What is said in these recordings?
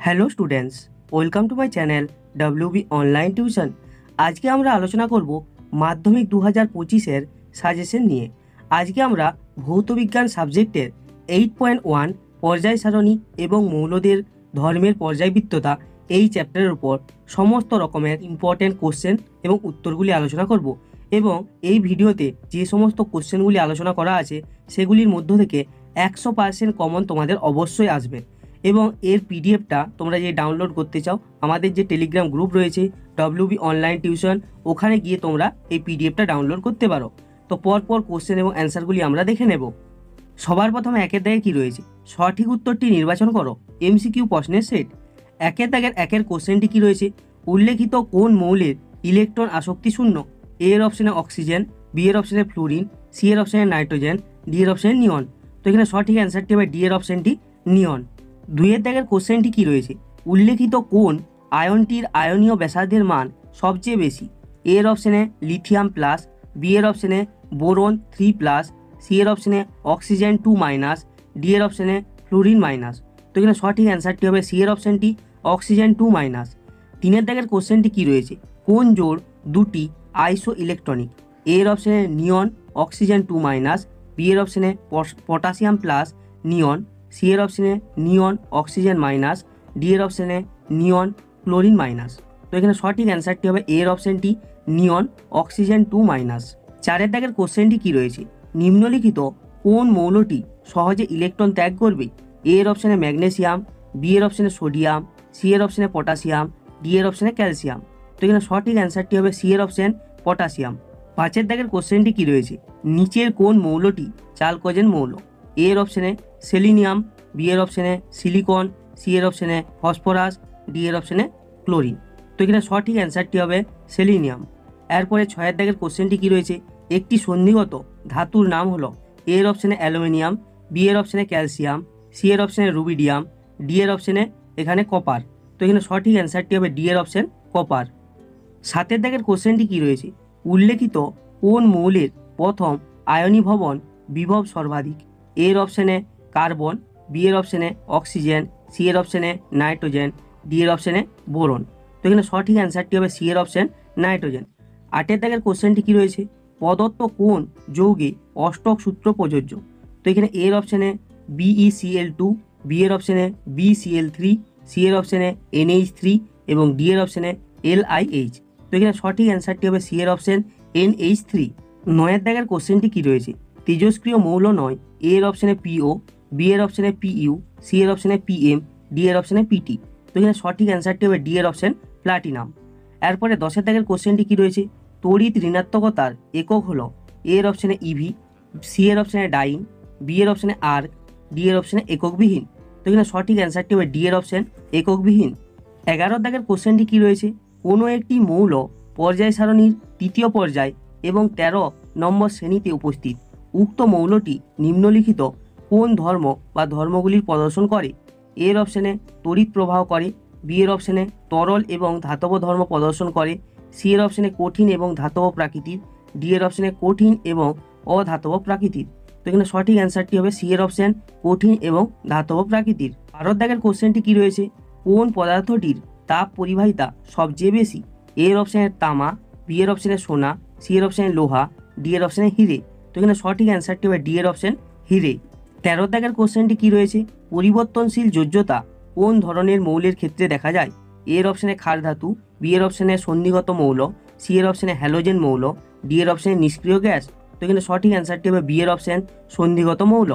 Hello students, welcome to my channel WB online tuition. আজকে আমরা আলোচনা করব মাধ্যমিক 2025-এর সাজেশন নিয়ে। আজকে আমরা ভৌতবিজ্ঞান সাবজেক্টের 8.1 পর্যায় সারণী এবং মৌলদের ধর্মের পর্যায়বৃত্ততা এই চ্যাপ্টারের উপর সমস্ত রকমের ইম্পর্টেন্ট কোশ্চেন এবং উত্তরগুলি আলোচনা করব। এবং এই ভিডিওতে যে সমস্ত কোশ্চেনগুলি আলোচনা করা আছে সেগুলির মধ্য থেকে 100% কমন তোমাদের অবশ্যই আসবে। এবং এর পিডিএফটা তোমরা যে ডাউনলোড করতে চাও, আমাদের যে টেলিগ্রাম গ্রুপ রয়েছে WB অনলাইন টিউশন, ওখানে গিয়ে তোমরা এই পিডিএফটা ডাউনলোড করতে পারো। তো পরপর কোশ্চেন এবং অ্যান্সারগুলি আমরা দেখে নেব। সবার প্রথমে একের দাগে কী রয়েছে, সঠিক উত্তরটি নির্বাচন করো। MCQ প্রশ্নের সেট। একের দাগের একের কোশ্চেনটি কী রয়েছে, উল্লেখিত কোন মৌলের ইলেকট্রন আসক্তি শূন্য? এ এর অপশানে অক্সিজেন, বি এর অপশানে ফ্লুরিন, সি এর অপশানে নাইট্রোজেন, ডি এর অপশানে নিয়ন। তো এখানে সঠিক অ্যান্সারটি হবে ডি এর অপশানটি নিয়ন। দুইয়ের দাগের কোশ্চেনটি কী রয়েছে, উল্লেখিত কোন আয়নটির আয়নীয় ব্যাসার্ধের মান সবচেয়ে বেশি? এ এর অপশানে লিথিয়াম প্লাস, বি এর অপশানে বোরন 3+, সি এর অপশানে অক্সিজেন 2-, ডি এর অপশানে ফ্লুরিন মাইনাস। তো এখানে সঠিক অ্যান্সারটি হবে সি এর অপশানটি অক্সিজেন 2-। তিনের দাগের কোশ্চেনটি কী রয়েছে, কোন জোড় দুটি আইসো ইলেকট্রনিক? এ এর অপশানে নিয়ন অক্সিজেন 2-, বি এর অপশানে পটাশিয়াম প্লাস নিয়ন, সি এর অপশানে নিয়ন অক্সিজেন মাইনাস, ডি এর অপশানে নিয়ন ক্লোরিন মাইনাস। তো এখানে সঠিক অ্যান্সারটি হবে এর অপশানটি নিয়ন অক্সিজেন 2-। চারের দাগের কোশ্চেনটি কী রয়েছে, নিম্নলিখিত কোন মৌলটি সহজে ইলেকট্রন ত্যাগ করবে? এ এর অপশানে ম্যাগনেসিয়াম, বি এর অপশানে সোডিয়াম, সি এর অপশানে পটাশিয়াম, ডি এর অপশানে ক্যালসিয়াম। তো এখানে সঠিক অ্যান্সারটি হবে সি এর অপশান পটাশিয়াম। পাঁচের দাগের কোশ্চেনটি কী রয়েছে, নিচের কোন মৌলটি চালকোজেন মৌল? এ এর অপশানে সেলিনিয়াম, বি এর অপশানে সিলিকন, সি এর অপশানে ফসফরাস, ডি এর অপশানে ক্লোরিন। তো এখানে সঠিক অ্যান্সারটি হবে সেলিনিয়াম। এরপরে ছয়ের দাগের কোশ্চেনটি কী রয়েছে, একটি সন্ধিগত ধাতুর নাম হলো? এ এর অপশানে অ্যালুমিনিয়াম, বি এর অপশানে ক্যালসিয়াম, সি এর অপশানে রুবিডিয়াম, ডি এর অপশানে এখানে কপার। তো এখানে সঠিক অ্যান্সারটি হবে ডি এর অপশান কপার। সাতের দাগের কোশ্চেনটি কী রয়েছে, উল্লেখিত কোন মৌলের প্রথম আয়নীভবন বিভব সর্বাধিক? এর অপশানে কার্বন, বি এর অপশানে অক্সিজেন, সি এর অপশানে নাইট্রোজেন, ডি এর অপশানে বোরন। তো এখানে সঠিক অ্যান্সারটি হবে সি এর অপশান নাইট্রোজেন। আটের দাগের কোশ্চেনটি কী রয়েছে, প্রদত্ত কোন যৌগে অষ্টক সূত্র প্রযোজ্য? তো এখানে এর অপশানে BeCl2, বি এর অপশানে BCl3, সি এর অপশানে NH3 এবং ডি এর অপশানে LiH। তো এখানে সঠিক অ্যান্সারটি হবে সি এর অপশান NH3। নয়ের দাগের কোশ্চেনটি কী রয়েছে, তেজস্ক্রিয় মৌল নয়? এ এর অপশানে PO, বি এর অপশানে PU, সি এর অপশানে PM, ডি এর অপশানে PT। তো এখানে সঠিক অ্যান্সারটি হবে ডি এর অপশান প্লাটিনাম। এরপরে 10এর দাগের কোশ্চেনটি কী রয়েছে, তড়িৎ ঋণাত্মকতার একক হলো? এ এর অপশানে EV, সি এর অপশানে ডাইন, বি এর অপশানে আর্ক, ডি এর অপশানে এককবিহীন। তো এখানে সঠিক অ্যান্সারটি হবে ডি এর অপশান এককবিহীন। 11 দাগের কোশ্চেনটি কী রয়েছে, কোনো একটি মৌল পর্যায় সারণীর তৃতীয় পর্যায় এবং 13 নম্বর শ্রেণীতে উপস্থিত। উক্ত মৌলটি নিম্নলিখিত কোন ধর্ম বা ধর্মগুলির প্রদর্শন করে? এর অপশানে তড়িৎ প্রবাহ করে, বি এর অপশানে তরল এবং ধাতব ধর্ম প্রদর্শন করে, সি এর অপশানে কঠিন এবং ধাতব প্রাকৃতিক, ডি এর অপশানে কঠিন এবং অধাতব প্রাকৃতিক। তো এখানে সঠিক অ্যান্সারটি হবে সি এর অপশান কঠিন এবং ধাতব প্রাকৃতিক। 12 দাগের কোশ্চেনটি কী রয়েছে, কোন পদার্থটির তাপ পরিবাহিতা সবচেয়ে বেশি? এর অপশানে তামা, বি এর অপশানে সোনা, সি এর অপশানে লোহা, ডি এর অপশানে হিরে। তো এখানে সঠিক অ্যান্সারটি হবে ডি এর অপশান হিরে। 13 দাগের কোশ্চেনটি কী রয়েছে, পরিবর্তনশীল যোজ্যতা কোন ধরনের মৌলের ক্ষেত্রে দেখা যায়? এর অপশানে ক্ষার ধাতু, বি এর অপশানে সন্নিগত মৌল, সি এর অপশানে হ্যালোজেন মৌল, ডি এর অপশানে নিষ্ক্রিয় গ্যাস। তো এখানে সঠিক অ্যান্সারটি হবে বি এর অপশান সন্নিগত মৌল।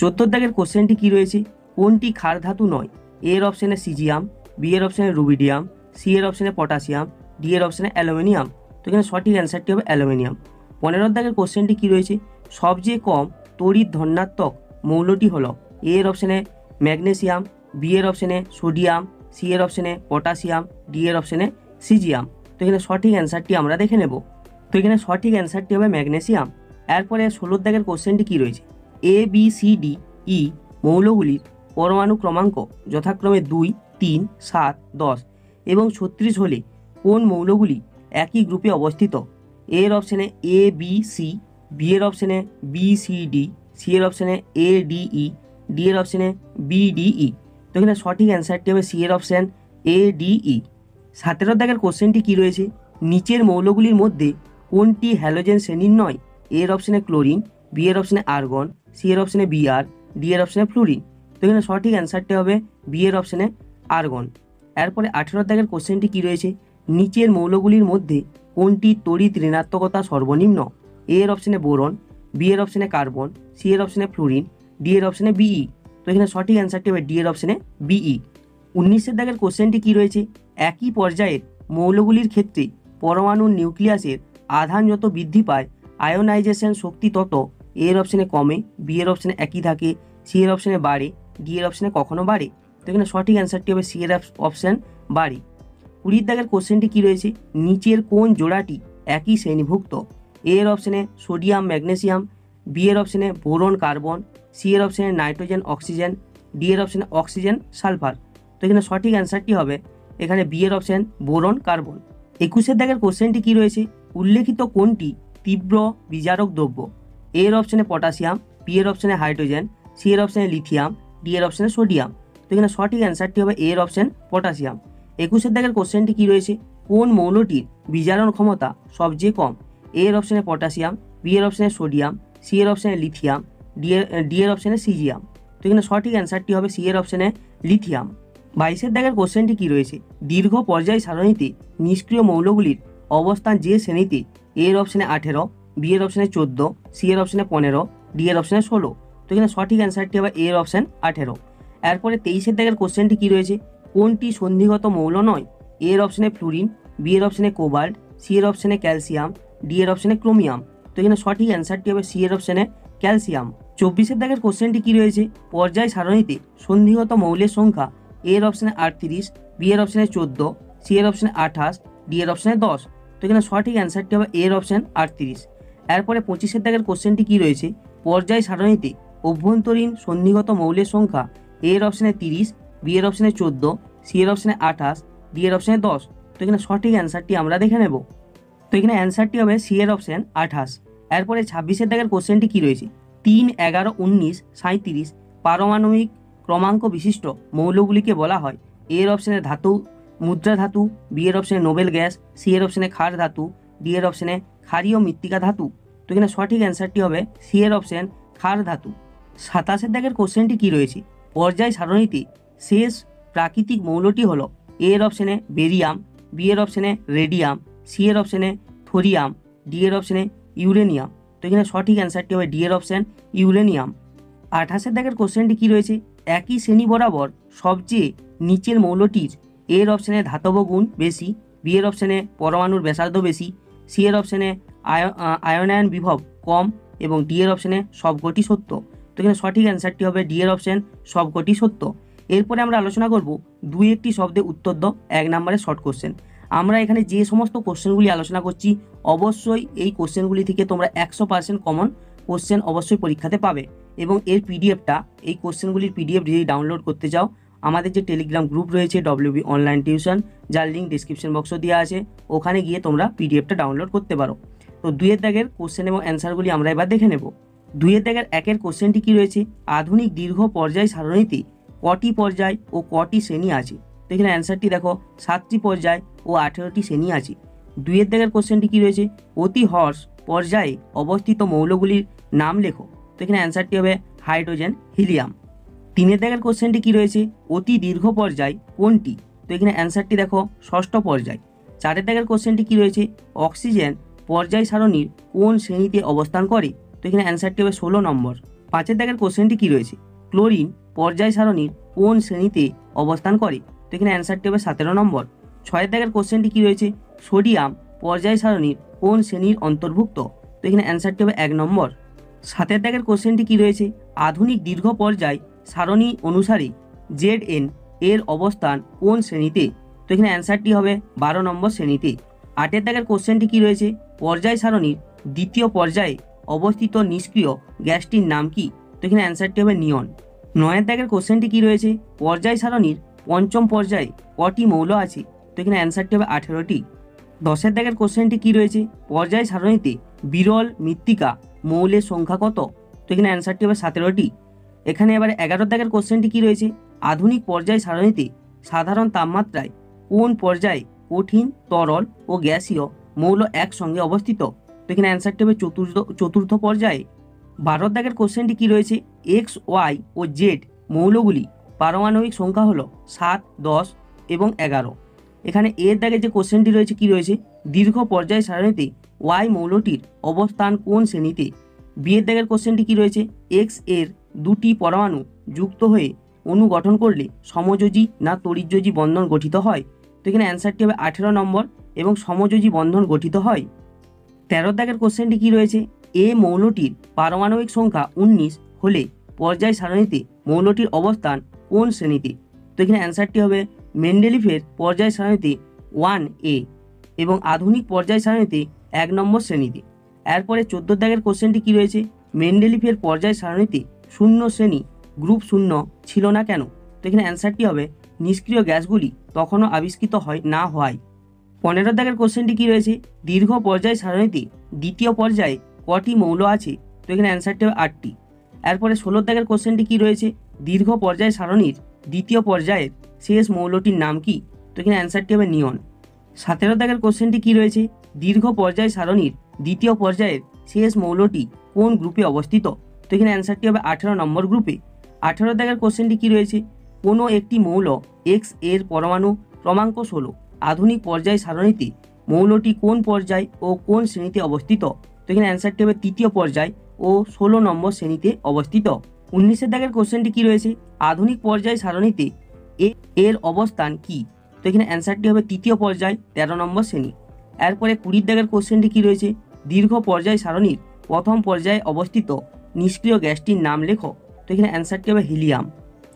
14 দাগের কোশ্চেনটি কী রয়েছে, কোনটি ক্ষার ধাতু নয়? এর অপশানে সিজিয়াম, বি এর অপশানে রুবিডিয়াম, সি এর অপশানে পটাশিয়াম, ডি এর অপশানে অ্যালুমিনিয়াম। তো এখানে সঠিক অ্যান্সারটি হবে অ্যালুমিনিয়াম। 15 দাগের কোশ্চেনটি কী রয়েছে, সবচেয়ে কম তড়িৎ ধনাত্মক মৌলটি হলো? এর অপশানে ম্যাগনেসিয়াম, বি এর অপশানে সোডিয়াম, সি এর অপশানে পটাশিয়াম, ডি এর অপশানে সিজিয়াম। তো এখানে সঠিক অ্যান্সারটি আমরা দেখে নেব। তো এখানে সঠিক অ্যান্সারটি হবে ম্যাগনেসিয়াম। এরপরে 16 দাগের কোশ্চেনটি কী রয়েছে, ABCDE মৌলগুলির পরমাণু ক্রমাঙ্ক যথাক্রমে 2, 3, 7, 10 এবং 36 হলে কোন মৌলগুলি একই গ্রুপে অবস্থিত? এর অপশানে ABC, বি এর অপশানে BCD, সি এর অপশানে ADE, ডি এর অপশানে BDE। তো এখানে সঠিক অ্যান্সারটি হবে সি এর অপশান এ ডি ই। 17 দাগের কোশ্চেনটি কি রয়েছে, নিচের মৌলগুলির মধ্যে কোনটি হ্যালোজেন শ্রেণীর নয়? এর অপশানে ক্লোরিন, বি এর অপশানে আর্গন, সি এর অপশানে বিআর, ডি এর অপশানে ফ্লুরিন। তো এখানে সঠিক অ্যান্সারটি হবে বি এর অপশানে আর্গন। এরপরে 18 দাগের কোশ্চেনটি কি রয়েছে, নিচের মৌলগুলির মধ্যে কোনটি তড়িৎ ঋণাত্মকতা সর্বনিম্ন? এ এর অপশানে বোরন, বি এর অপশানে কার্বন, সি এর অপশানে ফ্লুরিন, ডি এর অপশানে বিই। তো এখানে সঠিক অ্যান্সারটি হবে ডি এর অপশানে বিই। 19 দাগের কোশ্চেনটি কি রয়েছে, একই পর্যায়ের মৌলগুলির ক্ষেত্রে পরমাণুর নিউক্লিয়াসের আধান যত বৃদ্ধি পায় আয়োনাইজেশন শক্তি তত এ এর অপশানে কমে, বি এর অপশানে একই থাকে, সি এর অপশানে বাড়ে, ডি এর অপশানে কখনো বাড়ে। তো এখানে সঠিক অ্যান্সারটি হবে সি এর অপশান বাড়ে। 20 দাগের কোশ্চেনটি কি রয়েছে, নিচের কোন জোড়াটি একই শ্রেণীভুক্ত? এ এর অপশানে সোডিয়াম ম্যাগনেসিয়াম, বি এর অপশানে বোরন কার্বন, সি এর অপশানে নাইট্রোজেন অক্সিজেন, ডি এর অপশানে অক্সিজেন সালফার। তো এখানে সঠিক অ্যান্সারটি হবে এখানে বি এর অপশান বোরন কার্বন। 21 দাগের কোশ্চেনটি কি রয়েছে, উল্লেখিত কোনটি তীব্র বিজারক দ্রব্য? এ এর অপশানে পটাশিয়াম, বি এর অপশানে হাইড্রোজেন, সি এর অপশানে লিথিয়াম, ডি এর অপশানে সোডিয়াম। তো এখানে সঠিক অ্যান্সারটি হবে এ এর অপশান পটাশিয়াম। 21 দাগের কোশ্চেনটি কি রয়েছে, কোন মৌলটির বিজারণ ক্ষমতা সবচেয়ে কম? এ এর অপশানে পটাশিয়াম, বি এর অপশানে সোডিয়াম, সি এর অপশানে লিথিয়াম, ডি এর অপশানে সিজিয়াম। তো এখানে সঠিক অ্যান্সারটি হবে সি এর অপশানে লিথিয়াম। 22 দাগের কোশ্চেনটি কি রয়েছে, দীর্ঘ পর্যায় সারণীতে নিষ্ক্রিয় মৌলগুলির অবস্থান যে শ্রেণীতে? এ এর অপশানে 18, বি এর অপশানে 14, সি এর অপশানে 15, ডি এর অপশানে 16। তো এখানে সঠিক অ্যান্সারটি হবে এ এর অপশান 18। এরপরে 23 দাগের কোশ্চেনটি কি রয়েছে, কোনটি সন্ধিগত মৌল নয়? এ এর অপশানে ফ্লুরিন, বি এর অপশানে কোবাল্ট, সি এর অপশানে ক্যালসিয়াম, ডি এর অপশানে ক্রোমিয়াম। তো এখানে সঠিক অ্যান্সারটি হবে সি এর অপশানে ক্যালসিয়াম। 24 দাগের কোশ্চেনটি কি রয়েছে, পর্যায় সারণীতে সন্ধিগত মৌলের সংখ্যা? এ এর অপশানে 38, বি এর অপশানে 14, সি এর অপশানে 28, ডি এর অপশানে 10। তো এখানে সঠিক অ্যান্সারটি হবে এ এর অপশান 38। এরপরে 25 দাগের কোশ্চেনটি কি রয়েছে, পর্যায় সারণীতে অভ্যন্তরীণ সন্ধিগত মৌলের সংখ্যা? এ এর অপশানে 30, বি এর অপশানে 14, সি এর অপশানে 28, ডি এর অপশানে 10। তো এখানে সঠিক অ্যান্সারটি আমরা দেখে নেব। তো এখানে অ্যান্সারটি হবে সি এর অপশান 28। এরপরে 26 দাগের কোশ্চেনটি কি রয়েছে, 3, 11, 19, 37 পারমাণবিক ক্রমাঙ্ক বিশিষ্ট মৌলগুলিকে বলা হয়? এ এর অপশানে ধাতু, মুদ্রা ধাতু, বি এর অপশানে নোবেল গ্যাস, সি এর অপশানে ক্ষার ধাতু, ডি এর অপশানে ক্ষারীয় মৃত্তিকা ধাতু। তো এখানে সঠিক অ্যান্সারটি হবে সি এর অপশান ক্ষার ধাতু। 27 দাগের কোশ্চেনটি কি রয়েছে, পর্যায় সারণীতে শেষ প্রাকৃতিক মৌলটি হলো? এ এর অপশানে বেরিয়াম, বি এর অপশানে রেডিয়াম, সি এর অপশানে থোরিয়াম, ডি এর অপশানে ইউরেনিয়াম। তো এখানে সঠিক অ্যান্সারটি হবে ডি এর অপশান ইউরেনিয়াম। 28 দাগের কোশ্চেনটি কি রয়েছে, একই শ্রেণী বরাবর সবচেয়ে নিচের মৌলটির? এ এর অপশানে ধাতব গুণ বেশি, বি এর অপশানে পরমাণুর ব্যাসার্ধ বেশি, সি এর অপশানে আয়নায়ন বিভব কম এবং ডি এর অপশানে সবকটি সত্য। তো এখানে সঠিক অ্যান্সারটি হবে ডি এর অপশান সবকটি সত্য। এরপরে আমরা আলোচনা করব 2-1টি শব্দে উত্তর দাও 1 নম্বরের শর্ট কোশ্চেন। আমরা এখানে যে সমস্ত কোশ্চেনগুলি আলোচনা করছি অবশ্যই এই কোশ্চেনগুলি থেকে তোমরা 100% কমন কোশ্চেন অবশ্যই পরীক্ষাতে পাবে এবং এর পিডিএফটা, এই কোশ্চেনগুলির পিডিএফ যদি ডাউনলোড করতে চাও আমাদের যে টেলিগ্রাম গ্রুপ রয়েছে ডব্লিউবি অনলাইন টিউশন, যার লিঙ্ক ডিসক্রিপশন বক্সে দেওয়া আছে, ওখানে গিয়ে তোমরা পিডিএফটা ডাউনলোড করতে পারো। তো 2 দাগের কোশ্চেন এবং অ্যান্সারগুলি আমরা এবার দেখে নেব। 2 দাগের 1-এর কোশ্চেনটি কি রয়েছে, আধুনিক দীর্ঘ পর্যায় সারণীতে কটি পর্যায় ও কটি শ্রেণী আছে? তো এখানে অ্যান্সারটি দেখো 7টি পর্যায় ও 18টি শ্রেণী আছে। 2 দাগের কোশ্চেনটি কি রয়েছে, অতি হর্ষ পর্যায়ে অবস্থিত মৌলগুলির নাম লেখো। তো এখানে অ্যান্সারটি হবে হাইড্রোজেন, হিলিয়াম। 3 দাগের কোশ্চেনটি কি রয়েছে, অতি দীর্ঘ পর্যায় কোনটি? তো এখানে অ্যান্সারটি দেখো 6ষ্ঠ পর্যায়। 4 দাগের কোশ্চেনটি কি রয়েছে, অক্সিজেন পর্যায় সারণীর কোন শ্রেণীতে অবস্থান করে? তো এখানে অ্যান্সারটি হবে 16 নম্বর। 5 দাগের কোশ্চেনটি কি রয়েছে, ক্লোরিন পর্যায় সারণীর কোন শ্রেণীতে অবস্থান করে? তো এখানে অ্যান্সারটি হবে 17 নম্বর। 6 দাগের কোশ্চেনটি কি রয়েছে, সোডিয়াম পর্যায় সারণীর কোন শ্রেণীর অন্তর্ভুক্ত? তো এখানে অ্যান্সারটি হবে 1 নম্বর। 7 দাগের কোশ্চেনটি কি রয়েছে, আধুনিক দীর্ঘ পর্যায় সারণী অনুসারে ZN এর অবস্থান কোন শ্রেণীতে? তো এখানে অ্যান্সারটি হবে 12 নম্বর শ্রেণীতে। 8 দাগের কোশ্চেনটি কি রয়েছে, পর্যায় সারণীর দ্বিতীয় পর্যায়ে অবস্থিত নিষ্ক্রিয় গ্যাসটির নাম কি? তো এখানে অ্যান্সারটি হবে নিয়ন। 9 দাগের কোশ্চেনটি কি রয়েছে, পর্যায় সারণীর পঞ্চম পর্যায়ে কটি মৌল আছে? তো এখানে অ্যান্সারটি হবে 18টি। 10 দাগের কোশ্চেনটি কি রয়েছে, পর্যায় সারণীতে বিরল মৃত্তিকা মৌলের সংখ্যা কত? তো এখানে অ্যান্সারটি হবে 17টি। এখানে এবারে 11 দাগের কোশ্চেনটি কি রয়েছে, আধুনিক পর্যায় সারণীতে সাধারণ তাপমাত্রায় কোন পর্যায়ে কঠিন, তরল ও গ্যাসীয় মৌল একসঙ্গে অবস্থিত? তো এখানে অ্যান্সারটি হবে চতুর্থ পর্যায়ে। 12 দাগের কোশ্চেনটি কি রয়েছে? এক্স, ওয়াই ও জেড মৌলগুলি পারমাণবিক সংখ্যা হলো 7, 10 এবং 11। এখানে এর দাগে যে কোশ্চেনটি রয়েছে কি রয়েছে? দীর্ঘ পর্যায় সারণীতে ওয়াই মৌলটির অবস্থান কোন শ্রেণীতে? বিয়ের দাগের কোশ্চেনটি কি রয়েছে? এক্স এর দুটি পরমাণু যুক্ত হয়ে অণু গঠন করলে সমযোজী না তড়িৎযোজী বন্ধন গঠিত হয়? তো এখানে অ্যান্সারটি হবে 18 নম্বর এবং সমযোজী বন্ধন গঠিত হয়। 13 দাগের কোশ্চেনটি কি রয়েছে? এ মৌলটির পারমাণবিক সংখ্যা 19 হলে পর্যায় সারণীতে মৌলটির অবস্থান কোন শ্রেণীতে? তো এখানে অ্যান্সারটি হবে মেন্ডেলিফের পর্যায় সারণীতে 1A এবং আধুনিক পর্যায় সারণীতে 1 নম্বর শ্রেণীতে। এরপরে 14 দাগের কোশ্চেনটি কি রয়েছে? মেন্ডেলিফের পর্যায় সারণীতে 0 শ্রেণী গ্রুপ 0 ছিল না কেন? তো এখানে অ্যান্সারটি হবে নিষ্ক্রিয় গ্যাসগুলি তখনও আবিষ্কৃত না হওয়ায়। 15 দাগের কোশ্চেনটি কি রয়েছে? দীর্ঘ পর্যায় সারণীতে দ্বিতীয় পর্যায়ে কটি মৌল আছে? তো এখানে অ্যান্সারটি হবে 8টি। এরপরে 16 দাগের কোশ্চেনটি কি রয়েছে? দীর্ঘ পর্যায় সারণীর দ্বিতীয় পর্যায়ের শেষ মৌলটির নাম কি? তো এখানে অ্যান্সারটি হবে নিয়ন। 17 দাগের কোশ্চেনটি কি রয়েছে? দীর্ঘ পর্যায় সারণীর দ্বিতীয় পর্যায়ের শেষ মৌলটি কোন গ্রুপে অবস্থিত? তো এখানে অ্যান্সারটি হবে 18 নম্বর গ্রুপে। 18 দাগের কোশ্চেনটি কি রয়েছে? কোনো একটি মৌল এক্স এর পরমাণু ক্রমাঙ্ক 16 আধুনিক পর্যায় সারণীতে মৌলটি কোন পর্যায় ও কোন শ্রেণীতে অবস্থিত? তো এখানে অ্যান্সারটি হবে তৃতীয় পর্যায় ও 16 নম্বর শ্রেণীতে অবস্থিত। 19 দাগের কোশ্চেনটি কি রয়েছে? আধুনিক পর্যায় সারণীতে এর অবস্থান কি? তো এখানে অ্যান্সারটি হবে তৃতীয় পর্যায় 13 নম্বর শ্রেণী। এরপরে 20 দাগের কোশ্চেনটি কি রয়েছে? দীর্ঘ পর্যায় সারণীর প্রথম পর্যায়ে অবস্থিত নিষ্ক্রিয় গ্যাসটির নাম লেখো। তো এখানে অ্যান্সারটি হবে হিলিয়াম।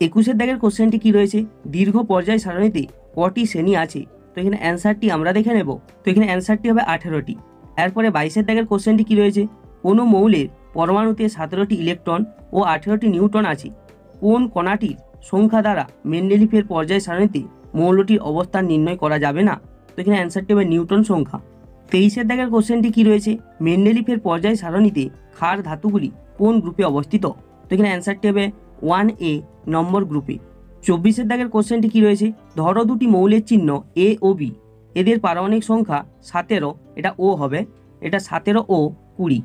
21 দাগের কোশ্চেনটি কি রয়েছে? দীর্ঘ পর্যায় সারণীতে কটি শ্রেণী আছে? তো এখানে অ্যান্সারটি আমরা দেখে নেব। তো এখানে অ্যান্সারটি হবে 18টি। এরপরে 22 দাগের কোশ্চেনটি কি রয়েছে? কোনো মৌলের পরমাণুতে 17টি ইলেকট্রন ও 18টি নিউট্রন আছে। কোন কণাটির সংখ্যা দ্বারা মেন্ডেলিফের পর্যায় সারণীতে মৌলটির অবস্থান নির্ণয় করা যাবে না? তো এখানে অ্যান্সারটি হবে নিউটন সংখ্যা। 23 দাগের কোশ্চেনটি কি রয়েছে? মেন্ডেলিফের পর্যায় সারণীতে ক্ষার ধাতুগুলি কোন গ্রুপে অবস্থিত? তো এখানে অ্যান্সারটি হবে 1A নম্বর গ্রুপে। 24 দাগের কোশ্চেনটি কি রয়েছে? ধরো দুটি মৌলের চিহ্ন এ ও বি, এদের পারমাণবিক সংখ্যা 17, এটা ও হবে, এটা 17 ও 20।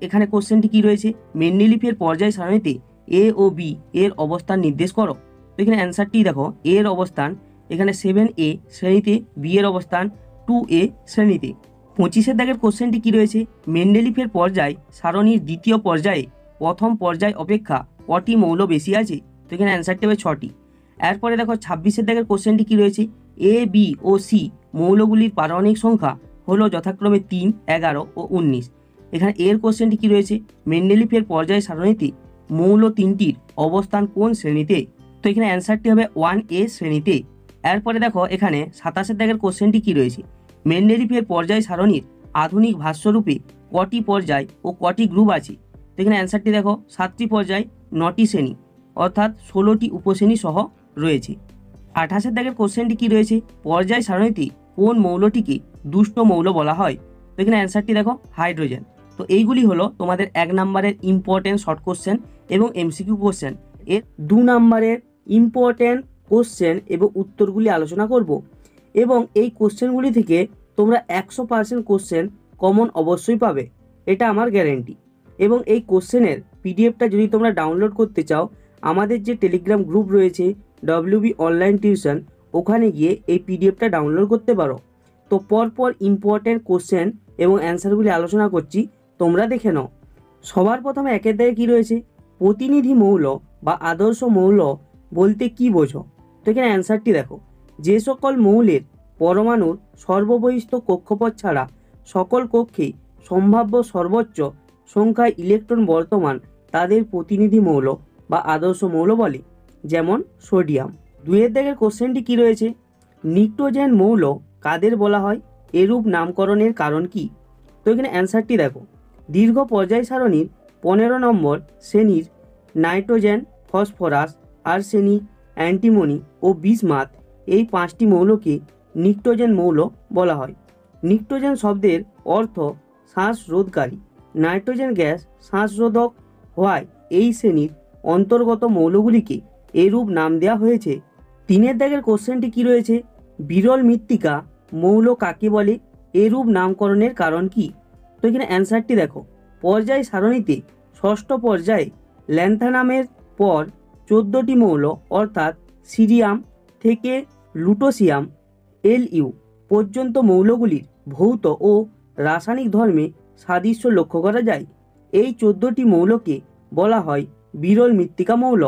এখানে কোশ্চেনটি কি রয়েছে? মেন্ডেলিফের পর্যায় সারণীতে এ ও বি এর অবস্থান নির্দেশ করো। তো এখানে অ্যান্সারটি দেখো, এর অবস্থান এখানে 7A শ্রেণীতে, বি এর অবস্থান 2A শ্রেণীতে। 25 দাগের কোশ্চেনটি কি রয়েছে? মেন্ডেলিফের পর্যায় সারণীর দ্বিতীয় পর্যায়ে প্রথম পর্যায় অপেক্ষা কটি মৌল বেশি আছে? তো এখানে অ্যান্সারটি হবে 6টি। এরপরে দেখো 26 দাগের কোশ্চেনটি কি রয়েছে? এ, বি ও সি মৌলগুলির পারমাণবিক সংখ্যা হলো যথাক্রমে 3, 11 ও 19। এখানে এর কোশ্চেনটি কি রয়েছে? মেন্ডেলিফের পর্যায় সারণীতে মৌল তিনটির অবস্থান কোন শ্রেণীতে? তো এখানে অ্যান্সারটি হবে 1A শ্রেণীতে। এরপরে দেখো এখানে 27 দাগের কোশ্চেনটি কি রয়েছে? মেন্ডেলিফের পর্যায় সারণীর আধুনিক ভাষ্যরূপে কটি পর্যায় ও কটি গ্রুপ আছে? তো এখানে অ্যান্সারটি দেখো, 7টি পর্যায়, 9টি শ্রেণী, অর্থাৎ 16টি উপশ্রেণী সহ রয়েছে। 28 দাগের কোশ্চেনটি কি রয়েছে? পর্যায় সারণীতে কোন মৌলটিকে দুষ্ট মৌল বলা হয়? তো এখানে অ্যান্সারটি দেখো, হাইড্রোজেন। তো এইগুলি হলো তোমাদের 1 নম্বরের ইম্পর্টেন্ট শর্ট কোশ্চেন এবং এমসিকিউ কোশ্চেন। এর 2 নম্বরের ইম্পর্টেন্ট কোশ্চেন এবং উত্তরগুলি আলোচনা করব, এবং এই কোশ্চেনগুলি থেকে তোমরা 100% কোশ্চেন কমন অবশ্যই পাবে, এটা আমার গ্যারেন্টি। এবং এই কোশ্চেনের পিডিএফটা যদি তোমরা ডাউনলোড করতে চাও, আমাদের যে টেলিগ্রাম গ্রুপ রয়েছে WB অনলাইন টিউশন, ওখানে গিয়ে এই পিডিএফটা ডাউনলোড করতে পারো। তো পরপর ইম্পর্টেন্ট কোশ্চেন এবং অ্যান্সারগুলি আলোচনা করছি, তোমরা দেখে নাও। সবার প্রথমে একের দাগে কী রয়েছে? প্রতিনিধি মৌল বা আদর্শ মৌল বলতে কি বোঝো? তো এখানে অ্যান্সারটি দেখো, যে সকল মৌলের পরমাণুর সর্ববহিস্থ কক্ষপথ ছাড়া সকল কক্ষে সম্ভাব্য সর্বোচ্চ সংখ্যায় ইলেকট্রন বর্তমান, তাদের প্রতিনিধি মৌল বা আদর্শ মৌল বলে, যেমন সোডিয়াম। 2 দাগের কোশ্চেনটি কি রয়েছে? নিক্টোজেন মৌল কাদের বলা হয়? এরূপ নামকরণের কারণ কি? তো এখানে অ্যান্সারটি দেখো, দীর্ঘ পর্যায় সারণীর 15 নম্বর শ্রেণীর নাইট্রোজেন, ফসফরাস, আর্সেনিক, অ্যান্টিমনি ও বিসমাথ, এই 5টি মৌলকে নিক্টোজেন মৌল বলা হয়। নিক্টোজেন শব্দের অর্থ শ্বাসরোধকারী। নাইট্রোজেন গ্যাস শ্বাসরোধক হওয়ায় এই শ্রেণীর অন্তর্গত মৌলগুলিকে এরূপ নাম দেওয়া হয়েছে? 3 দাগের কোশ্চেনটি কি রয়েছে? বিরল মৃত্তিকা মৌল কাকে বলে? এরূপ নামকরণের কারণ কি? তো এখানে অ্যান্সারটি দেখো, পর্যায় সারণীতে ষষ্ঠ পর্যায়ে ল্যান্থানামের পর 14টি মৌল অর্থাৎ সিরিয়াম থেকে লুটোসিয়াম Lu পর্যন্ত মৌলগুলির ভৌত ও রাসায়নিক ধর্মে সাদৃশ্য লক্ষ্য করা যায়। এই 14টি মৌলকে বলা হয় বিরল মৃত্তিকা মৌল।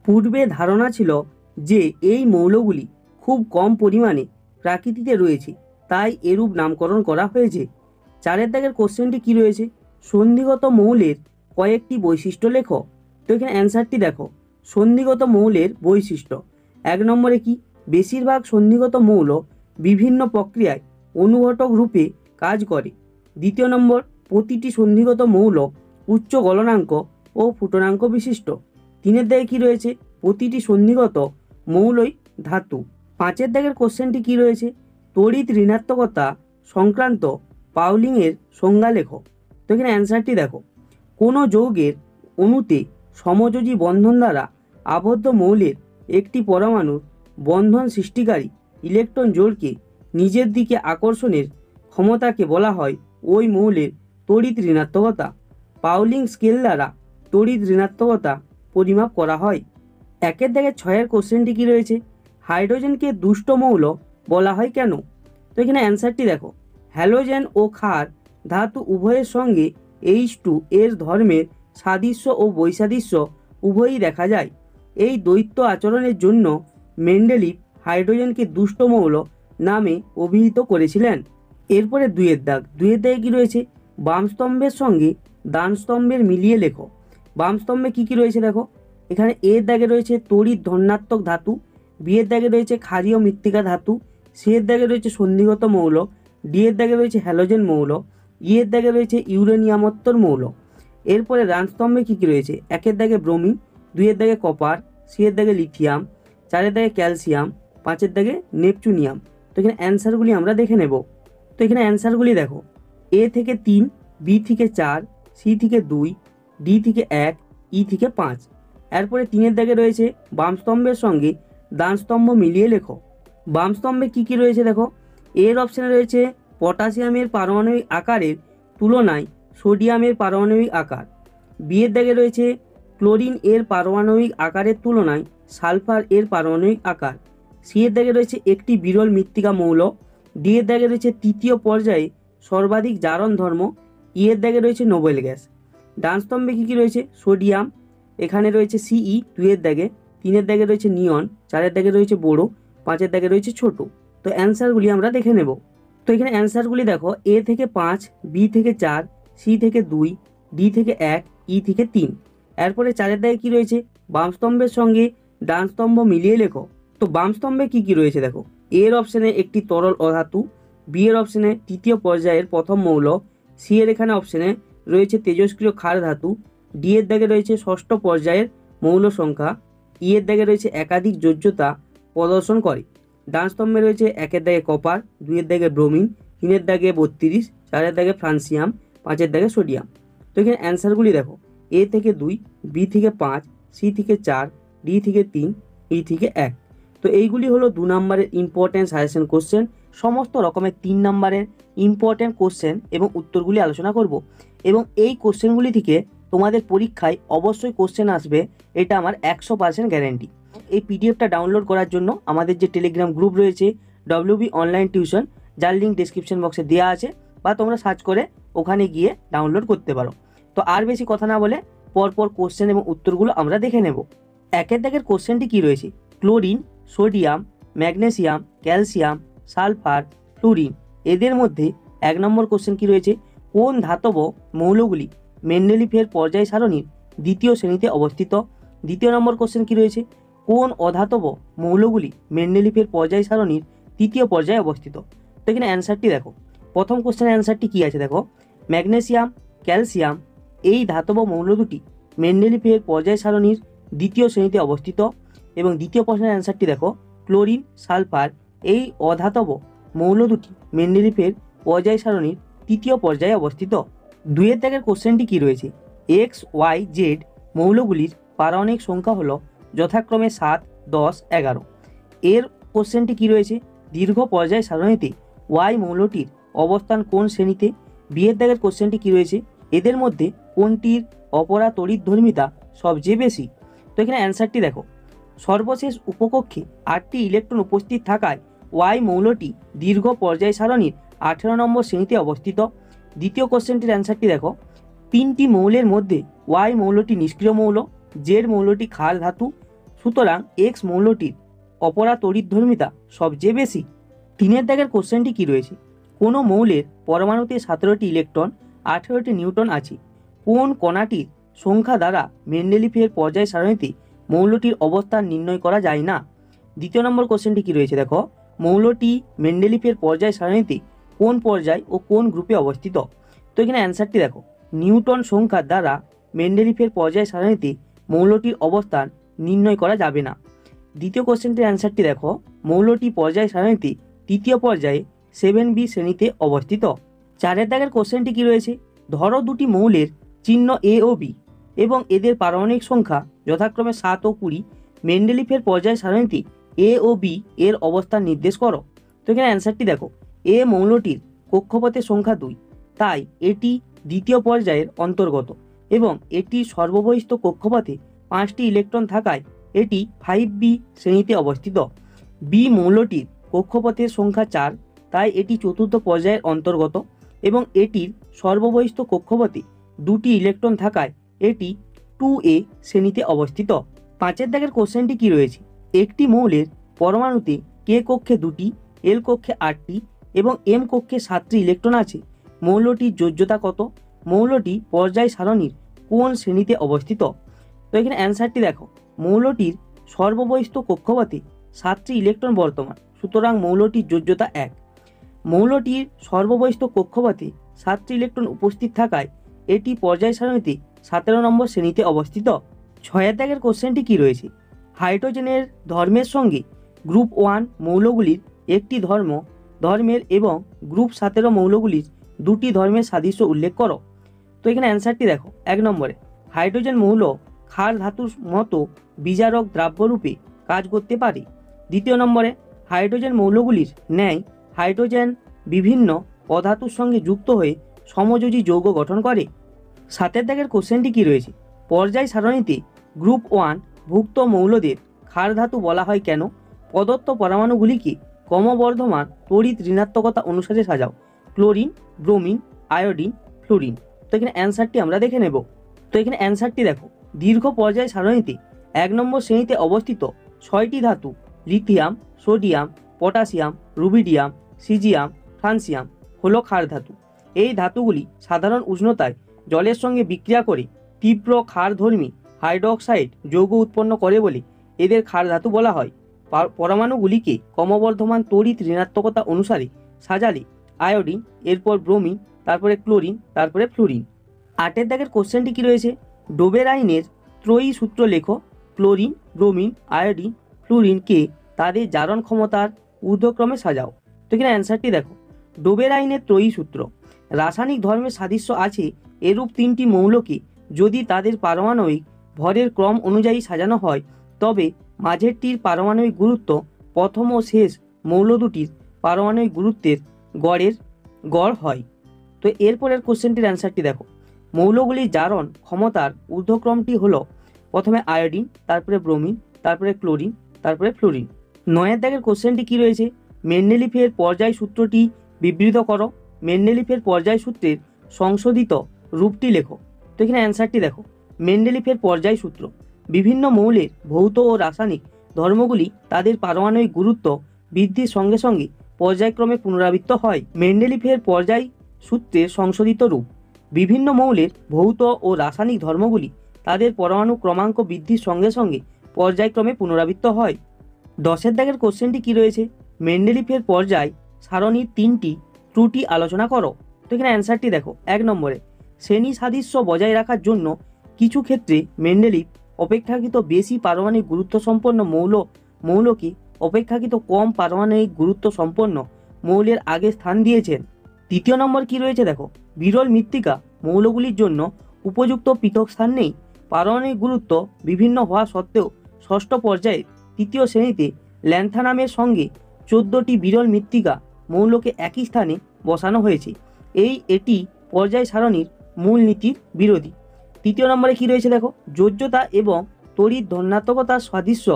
পূর্বে ধারণা ছিল যে এই মৌলগুলি খুব কম পরিমাণে প্রকৃতিতে রয়েছে, তাই এরূপ নামকরণ করা হয়েছে। 4 দাগের কোশ্চেনটি কি রয়েছে? সন্ধিগত মৌলের কয়েকটি বৈশিষ্ট্য লেখো। তো এখানে অ্যান্সারটি দেখো, সন্ধিগত মৌলের বৈশিষ্ট্য 1 নম্বরে কি? বেশিরভাগ সন্ধিগত মৌল বিভিন্ন প্রক্রিয়ায় অনুঘটক রূপে কাজ করে। 2 নম্বর, প্রতিটি সন্ধিগত মৌল উচ্চ গলনাঙ্ক ও ফুটনাঙ্ক বিশিষ্ট। 3 দাগে কি রয়েছে? প্রতিটি সন্ধিগত মৌলই ধাতু। 5 দাগের কোশ্চেনটি কি রয়েছে? তড়িৎ ঋণাত্মকতা সংক্রান্ত পাউলিংয়ের সংজ্ঞা লেখো। তো এখানে অ্যান্সারটি দেখো, কোনো যৌগের অণুতে সমযোজী বন্ধন দ্বারা আবদ্ধ মৌলের একটি পরমাণুর বন্ধন সৃষ্টিকারী ইলেকট্রন জোড়কে নিজের দিকে আকর্ষণের ক্ষমতাকে বলা হয় ওই মৌলের তড়িৎ ঋণাত্মকতা। পাউলিং স্কেল দ্বারা তড়িৎ ঋণাত্মকতা পরিমাপ করা হয়। 1 দাগের 6 কোশ্চেনটি কি রয়েছে? হাইড্রোজেনকে দুষ্ট মৌল বলা হয় কেন? তো এখানে অ্যান্সারটি দেখো, হ্যালোজেন ও ক্ষার ধাতু উভয়ের সঙ্গে H2 এর ধর্মের সাদৃশ্য ও বৈসাদৃশ্য উভয়ই দেখা যায়। এই দ্বৈত আচরণের জন্য মেন্ডেলিভ হাইড্রোজেনকে দুষ্ট মৌল নামে অভিহিত করেছিলেন। এরপরে 2 দাগ। 2 দাগে কি রয়েছে? বাম স্তম্ভের সঙ্গে ডান স্তম্ভের মিলিয়ে লেখো। বাম স্তম্ভে কি কি রয়েছে দেখো, এখানে এর দাগে রয়েছে তড়িৎ ধনাত্মক ধাতু, বি এর দাগে রয়েছে ক্ষারীয় মৃত্তিকা ধাতু, সি এর দাগে রয়েছে সন্ধিগত মৌল, ডি এর দাগে রয়েছে হ্যালোজেন মৌল, ই এর দাগে রয়েছে ইউরেনিয়ামোত্তর মৌল। এরপরে ডান স্তম্ভে কী কী রয়েছে? 1 এর দাগে ব্রোমিন, 2 এর দাগে কপার, সি এর দাগে লিথিয়াম, 4 এর দাগে ক্যালসিয়াম, 5 এর দাগে নেপচুনিয়াম। তো এখানে অ্যান্সারগুলি আমরা দেখে নেব। তো এখানে অ্যান্সারগুলি দেখো, এ থেকে 3, বি থেকে 4, সি থেকে 2, ডি থেকে 1, ই থেকে 5। এরপরে 3 এর দাগে রয়েছে বাম স্তম্ভের সঙ্গে ডান স্তম্ভ মিলিয়ে লেখো। বাম স্তম্ভে কী কী রয়েছে দেখো, এর অপশানে রয়েছে পটাশিয়ামের পারমাণবিক আকারের তুলনায় সোডিয়ামের পারমাণবিক আকার, বি এর দাগে রয়েছে ক্লোরিন এর পারমাণবিক আকারের তুলনায় সালফার এর পারমাণবিক আকার, সি এর দাগে রয়েছে একটি বিরল মৃত্তিকা মৌল, ডি এর দাগে রয়েছে তৃতীয় পর্যায়ে সর্বাধিক জারণ ধর্ম, ই এর দাগে রয়েছে নোবেল গ্যাস। ডান স্তম্ভে কী কী রয়েছে? সোডিয়াম, এখানে রয়েছে সিই 2 এর দাগে, 3 এর দাগে রয়েছে নিয়ন, 4 এর দাগে রয়েছে বোরো, 5 এর দাগে রয়েছে ছোট। তো অ্যান্সারগুলি আমরা দেখে নেব। তো এখানে অ্যান্সারগুলি দেখো, এ থেকে 5, বি থেকে 4, সি থেকে 2, ডি থেকে 1, ই থেকে 3। এরপরে 4 এর দাগে কী রয়েছে? বাম স্তম্ভের সঙ্গে ডান স্তম্ভ মিলিয়ে লেখো। তো বাম স্তম্ভে কী কী রয়েছে দেখো, এর অপশানে একটি তরল অধাতু, বি এর অপশানে তৃতীয় পর্যায়ের প্রথম মৌল, সি এর এখানে অপশানে রয়েছে তেজস্ক্রিয় ক্ষার ধাতু, ডি এর দাগে রয়েছে ষষ্ঠ পর্যায়ের মৌল সংখ্যা, ই এর দাগে রয়েছে একাধিক যোজ্যতা প্রদর্শন করে। ডান স্তম্ভে রয়েছে 1 এর দাগে কপার, 2 এর দাগে ব্রোমিন, 3 এর দাগে 32, 4 এর দাগে ফ্রান্সিয়াম, 5 এর দাগে সোডিয়াম। তো এখানে অ্যান্সারগুলি দেখো, এ থেকে 2, বি থেকে 5, সি থেকে 4, ডি থেকে 3, ই থেকে 1। তো এইগুলি হলো 2 নম্বরের ইম্পর্টেন্ট সাজেশন কোশ্চেন। সমস্ত রকমের 3 নম্বরের ইম্পর্টেন্ট কোশ্চেন এবং উত্তরগুলি আলোচনা করব, এবং এই কোশ্চেনগুলি থেকে তোমাদের পরীক্ষায় অবশ্যই কোশ্চেন আসবে, এটা আমার 100% গ্যারেন্টি। এই পিডিএফটা ডাউনলোড করার জন্য আমাদের যে টেলিগ্রাম গ্রুপ রয়েছে ডব্লিউবি অনলাইন টিউশন, যার লিঙ্ক ডিসক্রিপশন বক্সে দেওয়া আছে, বা তোমরা সার্চ করে ওখানে গিয়ে ডাউনলোড করতে পারো। তো আর বেশি কথা না বলে পরপর কোশ্চেন এবং উত্তরগুলো আমরা দেখে নেব। 1 এর দাগের কোশ্চেনটি কী রয়েছে? Chlorine, sodium, magnesium, calcium, sulphur, fluorine, এদের মধ্যে 1 নম্বর কোশ্চেন কী রয়েছে? কোন ধাতব মৌলগুলি মেন্ডেলিফের পর্যায় সারণীর 2য় শ্রেণীতে অবস্থিত? 2 নম্বর কোশ্চেন কী রয়েছে? কোন অধাতব মৌলগুলি মেন্ডেলিফের পর্যায় সারণীর 3য় পর্যায়ে অবস্থিত? তো এখানে অ্যান্সারটি দেখো, প্রথম কোশ্চেনের অ্যান্সারটি কী আছে দেখো, ম্যাগনেসিয়াম, ক্যালসিয়াম এই ধাতব মৌল দুটি মেন্ডেলিফের পর্যায় সারণীর 2য় শ্রেণীতে অবস্থিত। এবং দ্বিতীয় প্রশ্নের অ্যান্সারটি দেখো, ক্লোরিন, সালফার এই অধাতব মৌল দুটি মেন্ডেলিফের পর্যায় সারণীর 3য় পর্যায়ে অবস্থিত। 2 এর দাগের কোশ্চেনটি কী রয়েছে? এক্স, ওয়াই, জেড মৌলগুলির পারমাণবিক সংখ্যা হলো যথাক্রমে 7, 10, 11। এর কোশ্চেনটি কি রয়েছে, দীর্ঘ পর্যায় সারণীতে ওয়াই মৌলটির অবস্থান কোন শ্রেণীতে। বিয়ের দাগের কোশ্চেনটি কি রয়েছে, এদের মধ্যে কোনটির অপরা তড়িৎধর্মিতা সবচেয়ে বেশি। তো এখানে অ্যান্সারটি দেখো, সর্বশেষ উপকক্ষে 8টি ইলেকট্রন উপস্থিত থাকায় ওয়াই মৌলটি দীর্ঘ পর্যায় সারণীর 18 নম্বর শ্রেণীতে অবস্থিত। দ্বিতীয় কোশ্চেনটির অ্যান্সারটি দেখো, 3টি মৌলের মধ্যে ওয়াই মৌলটি নিষ্ক্রিয় মৌল, জেড মৌলটি ক্ষার ধাতু, সুতরাং এক্স মৌলটির অপরা তড়িৎধর্মিতা সবচেয়ে বেশি। 3-এর দাগের কোশ্চেনটি কি রয়েছে, কোনো মৌলের পরমাণুতে 17টি ইলেকট্রন 18টি নিউট্রন আছে, কোন কণাটির সংখ্যা দ্বারা মেন্ডেলিফের পর্যায় সারণীতে মৌলটির অবস্থান নির্ণয় করা যায় না। দ্বিতীয় নম্বর কোশ্চেনটি কি রয়েছে দেখো, মৌলটি মেন্ডেলিফের পর্যায় সারণীতে কোন পর্যায় ও কোন গ্রুপে অবস্থিত। তো এখানে অ্যান্সারটি দেখো, নিউটন সংখ্যার দ্বারা মেন্ডেলিফের পর্যায় সারণীতে মৌলটির অবস্থান নির্ণয় করা যাবে না। দ্বিতীয় কোশ্চেনটির অ্যান্সারটি দেখো, মৌলটি পর্যায় সারণীতে তৃতীয় পর্যায়ে 7B শ্রেণীতে অবস্থিত। 4-এর দাগের কোশ্চেনটি কি রয়েছে, ধরো দুটি মৌলের চিহ্ন এ ও বি এবং এদের পারমাণবিক সংখ্যা যথাক্রমে 7 ও 20, মেন্ডেলিফের পর্যায় সারণীতে এ ও বি এর অবস্থান নির্দেশ করো। তো এখানে অ্যান্সারটি দেখো, এ মৌলটির কক্ষপথের সংখ্যা 2, তাই এটি দ্বিতীয় পর্যায়ের অন্তর্গত এবং এটি সর্ববহিস্থ কক্ষপথে 5টি ইলেকট্রন থাকায় এটি 5B শ্রেণীতে অবস্থিত। বি মৌলটির কক্ষপথের সংখ্যা 4, তাই এটি চতুর্থ পর্যায়ের অন্তর্গত এবং এটির সর্ববহিস্থ কক্ষপথে 2টি ইলেকট্রন থাকায় এটি 2A শ্রেণীতে অবস্থিত। 5-এর দাগের কোশ্চেনটি কি রয়েছে, একটি মৌলের পরমাণুতে কে কক্ষে 2টি, এল কক্ষে 8টি এবং এম কক্ষে 7টি ইলেকট্রন আছে, মৌলটির যোজ্যতা কত, মৌলটি পর্যায় সারণীর কোন শ্রেণীতে অবস্থিত। তো এখানে অ্যান্সারটি দেখো, মৌলটির সর্ববহিস্থ কক্ষপথে 7টি ইলেকট্রন বর্তমান, সুতরাং মৌলটির যোজ্যতা 1। মৌলটির সর্ববহিস্থ কক্ষপথে 7টি ইলেকট্রন উপস্থিত থাকায় এটি পর্যায় সারণীতে 17 নম্বর শ্রেণীতে অবস্থিত। 6-এর দাগের কোশ্চেনটি কি রয়েছে, হাইড্রোজেনের ধর্মের সঙ্গে গ্রুপ 1 মৌলগুলির একটি ধর্মের এবং গ্রুপ 17 মৌলগুলির 2টি ধর্মের সাদৃশ্য উল্লেখ করো। তো এখানে অ্যান্সারটি দেখো, 1 নম্বরে হাইড্রোজেন মৌল ক্ষার ধাতুর মতো বিজারক দ্রাব্যরূপে কাজ করতে পারে। দ্বিতীয় নম্বরে হাইড্রোজেন মৌলগুলির ন্যায় হাইড্রোজেন বিভিন্ন অধাতুর সঙ্গে যুক্ত হয়ে সমযোজী যৌগ গঠন করে। 7-এর দাগের কোশ্চেনটি কি রয়েছে, পর্যায় সারণীতে গ্রুপ 1 ভুক্ত মৌলদের ক্ষার ধাতু বলা হয় কেন, প্রদত্ত পরমাণুগুলিকে ক্রমবর্ধমান তড়িৎ ঋণাত্মকতা অনুসারে সাজাও, ক্লোরিন, ব্রোমিন, আয়োডিন, ফ্লুরিন। তো এখানে অ্যান্সারটি আমরা দেখে নেব। তো এখানে অ্যান্সারটি দেখো, দীর্ঘ পর্যায় সারণীতে 1 নম্বর শ্রেণীতে অবস্থিত 6টি ধাতু lithium, sodium, potassium, rubidium, caesium, francium হলো ক্ষার ধাতু। এই ধাতুগুলি সাধারণ উষ্ণতায় জলের সঙ্গে বিক্রিয়া করে তীব্র ক্ষারধর্মী হাইড্রোক্সাইড যৌগ উৎপন্ন করে বলে এদের ক্ষার ধাতু বলা হয়। পরমাণুগুলিকে ক্রমবর্ধমান তড়িৎ ঋণাত্মকতা অনুসারে সাজালে আয়োডিন, এরপর ব্রোমিন, তারপরে ক্লোরিন, তারপরে ফ্লুরিন। 8-এর দাগের কোশ্চেনটি কি রয়েছে, ডোবের আইনের ত্রয়ী সূত্র লেখো, ক্লোরিন, ব্রোমিন, আয়োডিন, ফ্লুরিনকে তাদের জারণ ক্ষমতার ঊর্ধ্বক্রমে সাজাও। তো এখানে অ্যান্সারটি দেখো, ডোবের আইনের ত্রয়ী সূত্র, রাসায়নিক ধর্মের সাদৃশ্য আছে এরূপ 3টি মৌলকে যদি তাদের পারমাণবিক ভরের ক্রম অনুযায়ী সাজানো হয় তবে মাঝেরটির পারমাণবিক গুরুত্ব প্রথম ও শেষ মৌল দুটির পারমাণবিক গুরুত্বের গড় হয়। তো এরপরের কোশ্চেনটির অ্যান্সারটি দেখো, মৌলগুলির জারণ ক্ষমতার ঊর্ধ্বক্রমটি হলো প্রথমে আয়োডিন, তারপরে ব্রোমিন, তারপরে ক্লোরিন, তারপরে ফ্লুরিন। 9-এর দাগের কোশ্চেনটি কি রয়েছে, মেন্ডেলিফের পর্যায় সূত্রটি বিবৃত করো, মেন্ডেলিফের পর্যায় সূত্রের সংশোধিত রূপটি লেখো। তো এখানে অ্যান্সারটি দেখো, মেন্ডেলিফের পর্যায় সূত্র, বিভিন্ন মৌলের ভৌত ও রাসায়নিক ধর্মগুলি তাদের পারমাণবিক গুরুত্ব বৃদ্ধির সঙ্গে সঙ্গে পর্যায়ক্রমে পুনরাবৃত্ত হয়। মেন্ডেলিফের পর্যায় সূত্রের সংশোধিত রূপ, বিভিন্ন মৌলের ভৌত ও রাসায়নিক ধর্মগুলি তাদের পরমাণু ক্রমাঙ্ক বৃদ্ধির সঙ্গে সঙ্গে পর্যায়ক্রমে পুনরাবৃত্ত হয়। 10-এর দাগের কোশ্চেনটি কি রয়েছে, মেন্ডেলিফের পর্যায় সারণীর 3টি ত্রুটি আলোচনা করো। তো এখানে অ্যান্সারটি দেখো, 1 নম্বরে শ্রেণী সাদৃশ্য বজায় রাখার জন্য কিছু ক্ষেত্রে মেন্ডেলিফ অপেক্ষাকৃত বেশি পারমাণবিক গুরুত্ব সম্পন্ন মৌলকে অপেক্ষাকৃত কম পারমাণবিক গুরুত্ব সম্পন্ন মৌলের আগে স্থান দিয়েছেন। 3 নম্বর কি রয়েছে দেখো, বিরল মৃত্তিকা মৌলগুলির জন্য উপযুক্ত পৃথক স্থান নেই, পারমাণবিক গুরুত্ব বিভিন্ন হওয়া সত্ত্বেও ষষ্ঠ পর্যায়ে তৃতীয় শ্রেণীতে ল্যান্থানামের সঙ্গে 14টি বিরল মৃত্তিকা মৌলকে একই স্থানে বসানো হয়েছে। এটি পর্যায় সারণীর মূল নীতির বিরোধী। তৃতীয় নম্বরে কি রয়েছে দেখো, যোজ্যতা এবং তড়িৎ ধনাত্মকতার সাদৃশ্য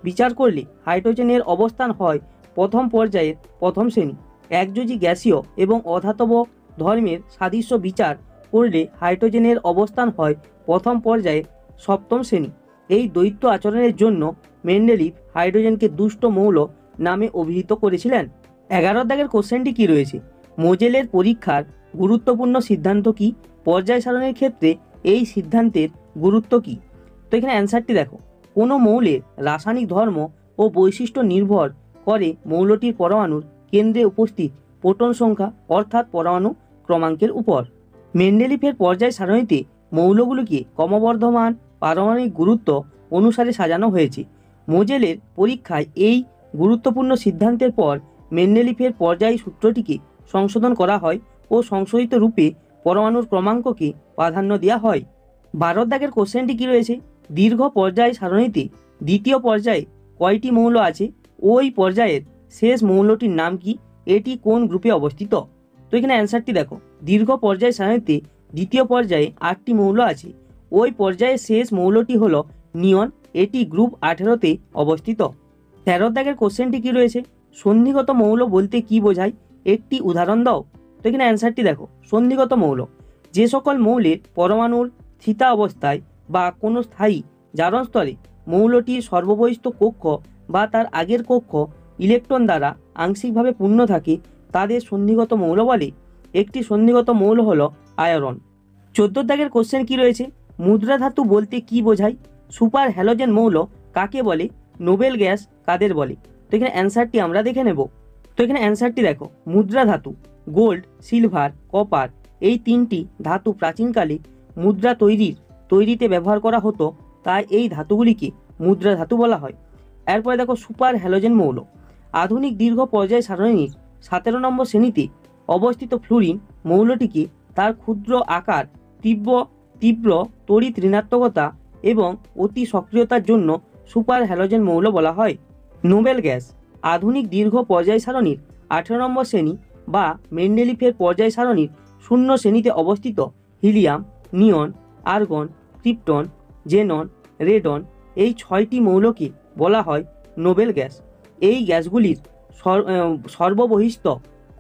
বিচার করলে হাইড্রোজেনের অবস্থান হয় প্রথম পর্যায়ের প্রথম শ্রেণী। একযোজী গ্যাসীয় এবং অধাতব ধর্মের সাদৃশ্য বিচার করলে হাইড্রোজেনের অবস্থান হয় প্রথম পর্যায়ের সপ্তম শ্রেণী। এই দ্বৈত আচরণের জন্য মেন্ডেলিভ হাইড্রোজেনকে দুষ্ট মৌল নামে অভিহিত করেছিলেন। 11 দাগের কোশ্চেনটি কি রয়েছে, মোজেলের পরীক্ষার গুরুত্বপূর্ণ সিদ্ধান্ত কি? পর্যায় সারণীর ক্ষেত্রে এই সিদ্ধান্তের গুরুত্ব কি? তো এখানে অ্যান্সারটি দেখো, কোনো মৌলের রাসায়নিক ধর্ম ও বৈশিষ্ট্য নির্ভর করে মৌলটির পরমাণুর কেন্দ্রে উপস্থিত প্রোটন সংখ্যা অর্থাৎ পরমাণু ক্রমাঙ্কের উপর। মেন্ডেলিভের পর্যায় সারণীতে মৌলগুলিকে ক্রমবর্ধমান পারমাণবিক গুরুত্ব অনুসারে সাজানো হয়েছে। মোজেলের পরীক্ষায় এই গুরুত্বপূর্ণ সিদ্ধান্তের পর মেন্ডেলিভের পর্যায় সূত্রটিকে সংশোধন করা হয় ও সংশোধিত রূপে পরমাণুর ক্রমাঙ্ককে প্রাধান্য দেওয়া হয়। 12 দাগের কোশ্চেনটি কি রয়েছে, দীর্ঘ পর্যায় সারণীতে দ্বিতীয় পর্যায়ে কয়টি মৌল আছে? ওই পর্যায়ের শেষ মৌলটির নাম কি? এটি কোন গ্রুপে অবস্থিত? তো এখানে অ্যান্সারটি দেখো, দীর্ঘ পর্যায় সারণীতে দ্বিতীয় পর্যায়ে 8টি মৌল আছে। ওই পর্যায়ের শেষ মৌলটি হলো নিয়ন, এটি গ্রুপ 18তে অবস্থিত। 13 দাগের কোশ্চেনটি কি রয়েছে, সন্ধিগত মৌল বলতে কি বোঝায়? একটি উদাহরণ দাও। তো এখানে অ্যান্সারটি দেখো, সন্ধিগত মৌল যে সকল মৌলের পরমাণুর স্থিতা অবস্থায় বা কোনো স্থায়ী জারণ স্তরে মৌলটির সর্ববহিস্থ কক্ষ বা তার আগের কক্ষ ইলেকট্রন দ্বারা আংশিকভাবে পূর্ণ থাকে তাদের সন্ধিগত মৌল বলে। একটি সন্ধিগত মৌল হলো আয়রন। 14 দাগের কোশ্চেন কি রয়েছে, মুদ্রা ধাতু বলতে কি বোঝায়? সুপার হ্যালোজেন মৌল কাকে বলে? নোবেল গ্যাস কাদের বলে? তো এখানে অ্যান্সারটি আমরা দেখে নেব। তো এখানে অ্যান্সারটি দেখো, মুদ্রা ধাতু গোল্ড, সিলভার, কপার এই 3টি ধাতু প্রাচীনকালে মুদ্রা তৈরিতে ব্যবহার করা হতো, তাই এই ধাতুগুলিকে মুদ্রা ধাতু বলা হয়। এরপরে দেখো সুপার হ্যালোজেন মৌল। আধুনিক দীর্ঘ পর্যায় সারণীর 17 নম্বর শ্রেণীতে অবস্থিত ফ্লুরিন মৌলটিকে তার ক্ষুদ্র আকার, তীব্র তড়িৎ ঋণাত্মকতা এবং অতি সক্রিয়তার জন্য সুপার হ্যালোজেন মৌল বলা হয়। নোবেল গ্যাস আধুনিক দীর্ঘ পর্যায় সারণীর 18 নম্বর শ্রেণী বা মেন্ডেলিভের পর্যায় সারণীর 0 শ্রেণীতে অবস্থিত হিলিয়াম, নিয়ন, আর্গন, ক্রিপ্টন, জেনন, রেডন এই 6টি মৌলকে বলা হয় নোবেল গ্যাস। এই গ্যাসগুলির সর্ববহিস্থ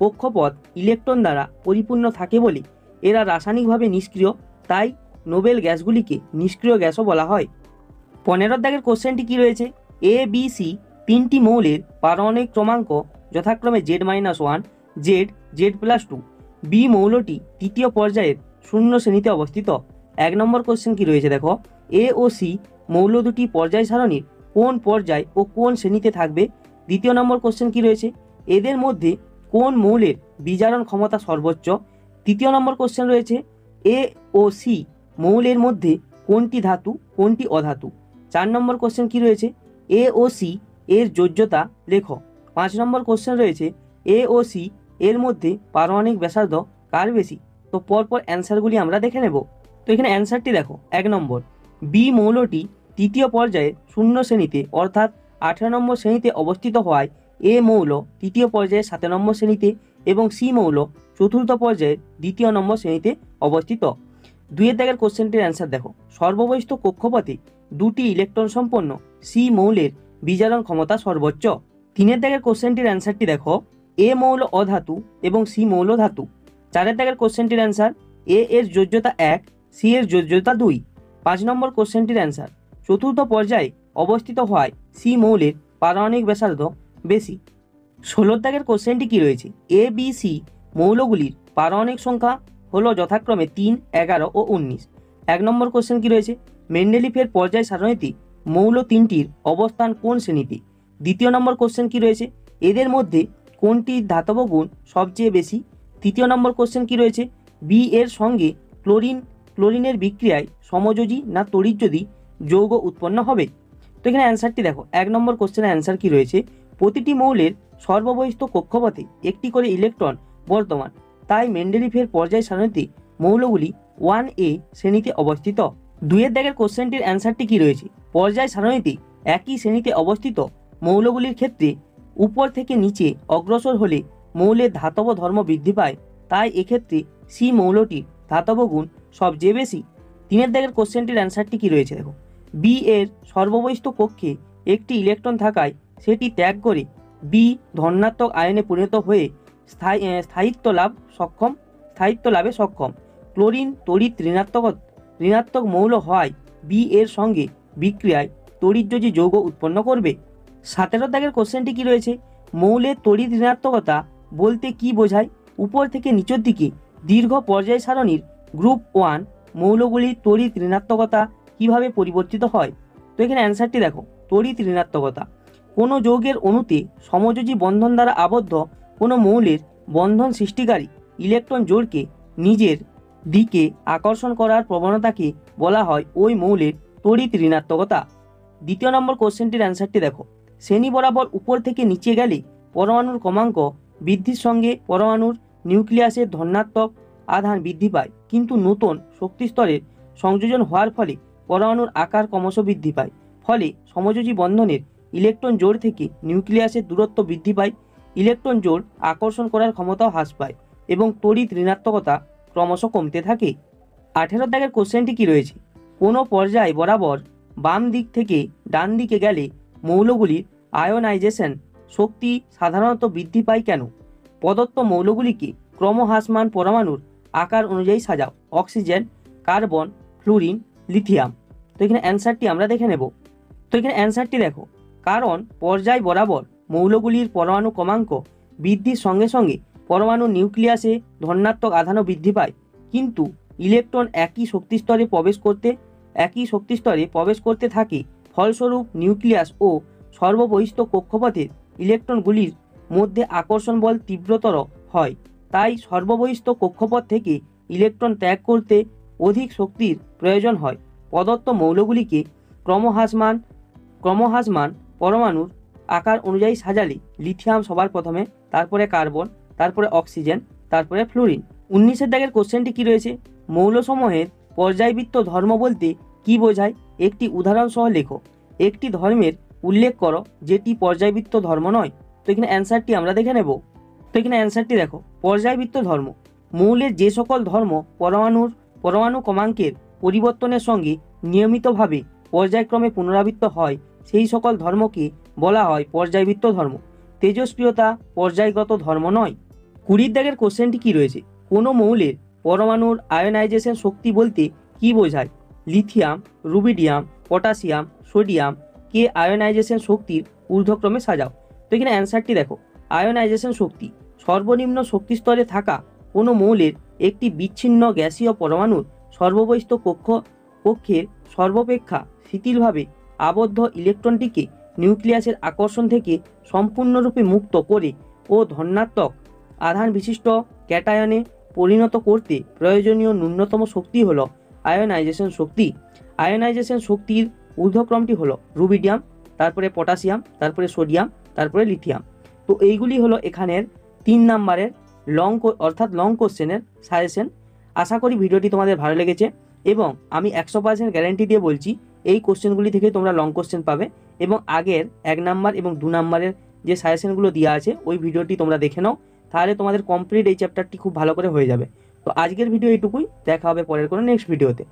কক্ষপথ ইলেকট্রন দ্বারা পরিপূর্ণ থাকে বলে এরা রাসায়নিকভাবে নিষ্ক্রিয়, তাই নোবেল গ্যাসগুলিকে নিষ্ক্রিয় গ্যাসও বলা হয়। 15 দাগের কোশ্চেনটি কি রয়েছে, এ বি সি 3টি মৌলের পারমাণবিক ক্রমাঙ্ক যথাক্রমে Z-1, Z+2। বি মৌলটি তৃতীয় পর্যায়ের 0 শ্রেণীতে অবস্থিত। 1 নম্বর কোশ্চেন কি রয়েছে দেখো, এ ও সি মৌল দুটি পর্যায় সারণীর কোন পর্যায় ও কোন শ্রেণীতে থাকবে? 2 নম্বর কোশ্চেন কি রয়েছে, এদের মধ্যে কোন মৌলের বিজারণ ক্ষমতা সর্বোচ্চ? 3 নম্বর কোশ্চেন রয়েছে, এ ও সি মৌলের মধ্যে কোনটি ধাতু কোনটি অধাতু? 4 নম্বর কোশ্চেন কি রয়েছে, এ ও সি এর যোজ্যতা লেখো। 5 নম্বর কোশ্চেন রয়েছে, এ ও সি এর মধ্যে পারমাণবিক ব্যাসার্ধ কার বেশি? তো পরপর অ্যান্সারগুলি আমরা দেখে নেব। তো এখানে অ্যান্সারটি দেখো, 1 নম্বর বি মৌলটি তৃতীয় পর্যায়ে 0 শ্রেণীতে অর্থাৎ 18 নম্বর শ্রেণীতে অবস্থিত হওয়ায় এ মৌল তৃতীয় পর্যায়ে 7 নম্বর শ্রেণীতে এবং সি মৌল চতুর্থ পর্যায়ে 2 নম্বর শ্রেণীতে অবস্থিত। 2 দাগের কোশ্চেনটির অ্যান্সার দেখো, সর্ববহিস্থ কক্ষপথে 2টি ইলেকট্রন সম্পন্ন সি মৌলের বিজারণ ক্ষমতা সর্বোচ্চ। 3 দাগের কোশ্চেনটির অ্যান্সারটি দেখো, এ মৌল অধাতু এবং সি মৌল ধাতু। 4 দাগের কোশ্চেনটির অ্যান্সার, এ এর যোজ্যতা 1, সি এর যোজ্যতা 2। 5 নম্বর কোশ্চেনটির অ্যান্সার, চতুর্থ পর্যায়ে অবস্থিত হওয়ায় সি মৌলের পারমাণবিক ব্যাসার্ধ বেশি। 16 দাগের কোশ্চেনটি কি রয়েছে, এ বি সি মৌলগুলির পারমাণবিক সংখ্যা হলো যথাক্রমে 3, 11 ও 19। 1 নম্বর কোশ্চেন কি রয়েছে, মেন্ডেলিভের পর্যায় সারণীতে মৌল 3টির অবস্থান কোন শ্রেণীতে? 2 নম্বর কোশ্চেন কি রয়েছে, এদের মধ্যে কোনটি ধাতব গুণ সবচেয়ে বেশি? 3 নম্বর কোশ্চেন কি রয়েছে, বি এর সঙ্গে ক্লোরিনের বিক্রিয়ায় সমযোজী না তড়িৎযোজী যৌগ উৎপন্ন হবে? তো এখানে অ্যান্সারটি দেখো, 1 নম্বর কোশ্চেনের অ্যান্সার কি রয়েছে, প্রতিটি মৌলের সর্ববহিস্থ কক্ষপথে একটি করে ইলেকট্রন বর্তমান, তাই মেন্ডেলিভের পর্যায় সারণীতে মৌলগুলি 1A শ্রেণীতে অবস্থিত। 2 দাগের কোশ্চেনটির অ্যান্সারটি কি রয়েছে, পর্যায় সারণীতে একই শ্রেণীতে অবস্থিত মৌলগুলির ক্ষেত্রে উপর থেকে নিচে অগ্রসর হলে মৌলের ধাতব ধর্ম বৃদ্ধি পায়, তাই এক্ষেত্রে সি মৌলটির ধাতব গুণ সবচেয়ে বেশি। 3 দাগের কোশ্চেনটির অ্যান্সারটি কি রয়েছে দেখো। বি এর সর্ববহিস্থ কক্ষে একটি ইলেকট্রন থাকায় সেটি ত্যাগ করে বি ধনাত্মক আয়নে পরিণত হয়ে স্থায়িত্ব লাভে সক্ষম। ক্লোরিন তড়িৎ ঋণাত্মক মৌল হওয়ায় বি এর সঙ্গে বিক্রিয়ায় তড়িৎযোজী যৌগ উৎপন্ন করবে। 17 দাগের কোশ্চেনটি কি রয়েছে, মৌলের তড়িৎ ঋণাত্মকতা বলতে কি বোঝায়? উপর থেকে নিচের দিকে দীর্ঘ পর্যায় সারণীর গ্রুপ 1 মৌলগুলির তড়িৎ ঋণাত্মকতা কিভাবে পরিবর্তিত হয়? তো এখানে অ্যান্সারটি দেখো। তড়িৎ ঋণাত্মকতা কোনো যৌগের অণুতে সমযোজী বন্ধন দ্বারা আবদ্ধ কোনো মৌলের বন্ধন সৃষ্টিকারী ইলেকট্রন জোড়কে নিজের দিকে আকর্ষণ করার প্রবণতাকে বলা হয় ওই মৌলের তড়িৎ ঋণাত্মকতা। 2 নম্বর কোশ্চেনটির অ্যান্সারটি দেখো। শ্রেণী বরাবর উপর থেকে নিচে গেলে পরমাণুর ক্রমাঙ্ক বৃদ্ধির সঙ্গে পরমাণুর নিউক্লিয়াসের ধনাত্মক আধান বৃদ্ধি পায়, কিন্তু নতুন শক্তিস্তরের সংযোজন হওয়ার ফলে পরমাণুর আকার ক্রমশ বৃদ্ধি পায়। ফলে সমযোজী বন্ধনের ইলেকট্রন জোড় থেকে নিউক্লিয়াসের দূরত্ব বৃদ্ধি পায়, ইলেকট্রন জোড় আকর্ষণ করার ক্ষমতাও হ্রাস পায় এবং তড়িৎ ঋণাত্মকতা ক্রমশ কমতে থাকে। 18 দাগের কোশ্চেনটি কি রয়েছে, কোনো পর্যায় বরাবর বাম দিক থেকে ডান দিকে গেলে মৌলগুলির আয়োনাইজেশন শক্তি সাধারণত বৃদ্ধি পায় কেন? প্রদত্ত মৌলগুলিকে ক্রমহ্রাসমান পরমাণুর আকার অনুযায়ী সাজাও। Oxygen, carbon, fluorine, lithium. তো এখানে অ্যান্সারটি আমরা দেখে নেব। তো এখানে অ্যান্সারটি দেখো, কারণ পর্যায় বরাবর মৌলগুলির পরমাণু ক্রমাঙ্ক বৃদ্ধির সঙ্গে সঙ্গে পরমাণু নিউক্লিয়াসে ধনাত্মক আধানও বৃদ্ধি পায়, কিন্তু ইলেকট্রন একই শক্তিস্তরে প্রবেশ করতে থাকে। ফলস্বরূপ নিউক্লিয়াস ও সর্ববহিস্থ কক্ষপথের ইলেকট্রনগুলির মধ্যে আকর্ষণ বল তীব্রতর হয়। তাই সর্ববহিস্থ কক্ষপথ থেকে ইলেকট্রন ত্যাগ করতে অধিক শক্তির প্রয়োজন হয়। প্রদত্ত মৌলগুলিকে ক্রমহ্রাসমান পরমাণুর আকার অনুযায়ী সাজালে লিথিয়াম সবার প্রথমে, তারপরে কার্বন, তারপরে অক্সিজেন, তারপরে ফ্লুরিন। 19 দাগের কোশ্চেনটি কি রয়েছে, মৌলসমূহের পর্যায়বৃত্ত ধর্ম বলতে কি বোঝায়? একটি উদাহরণ সহ লেখো। একটি ধর্মের উল্লেখ করো যেটি পর্যায়বৃত্ত ধর্ম নয়। তো এখানে অ্যান্সারটি আমরা দেখে নেব। তো এখানে অ্যান্সারটি দেখো, পর্যায়বৃত্ত ধর্ম মৌলের যে সকল ধর্ম পরমাণু ক্রমাঙ্কের পরিবর্তনের সঙ্গে নিয়মিতভাবে পর্যায়ক্রমে পুনরাবৃত্ত হয় সেই সকল ধর্মকে বলা হয় পর্যায়বৃত্ত ধর্ম। তেজস্ক্রিয়তা পর্যায়গত ধর্ম নয়। 20 দাগের কোশ্চেনটি কি রয়েছে, কোনো মৌলের পরমাণুর আয়োনাইজেশন শক্তি বলতে কি বোঝায়? লিথিয়াম, রুবিডিয়াম, পটাশিয়াম, সোডিয়াম কে আয়োনাইজেশন শক্তির ঊর্ধ্বক্রমে সাজাও। তো এখানে অ্যান্সারটি দেখো, আয়োনাইজেশন শক্তি সর্বনিম্ন শক্তিস্তরে থাকা কোনো মৌলের একটি বিচ্ছিন্ন গ্যাসীয় পরমাণুর সর্ববহিস্থ কক্ষের সর্বাপেক্ষা শিথিলভাবে আবদ্ধ ইলেকট্রনটিকে নিউক্লিয়াসের আকর্ষণ থেকে সম্পূর্ণরূপে মুক্ত করে ও ধনাত্মক আধান বিশিষ্ট ক্যাটায়নে পরিণত করতে প্রয়োজনীয় ন্যূনতম শক্তি হল আয়োনাইজেশন শক্তি। আয়োনাইজেশন শক্তির ঊর্ধ্বক্রমটি হলো রুবিডিয়াম, তারপরে পটাশিয়াম, তারপরে সোডিয়াম, তারপরে লিথিয়াম। তো এইগুলি হলো এখানের 3 নাম্বারের লং কোশ্চেনের সাজেশন। আশা করি ভিডিওটি তোমাদের ভালো লেগেছে এবং আমি 100% গ্যারেন্টি দিয়ে বলছি এই কোশ্চেনগুলি থেকে তোমরা লং কোশ্চেন পাবে এবং আগের 1 নাম্বার এবং 2 নাম্বারের যে সাজেশনগুলো দেওয়া আছে ওই ভিডিওটি তোমরা দেখে নাও, তাহলে তোমাদের কমপ্লিট এই চ্যাপ্টারটি খুব ভালো করে হয়ে যাবে। তো আজকের ভিডিও এইটুকুই, দেখা হবে পরের কোনো নেক্সট ভিডিওতে।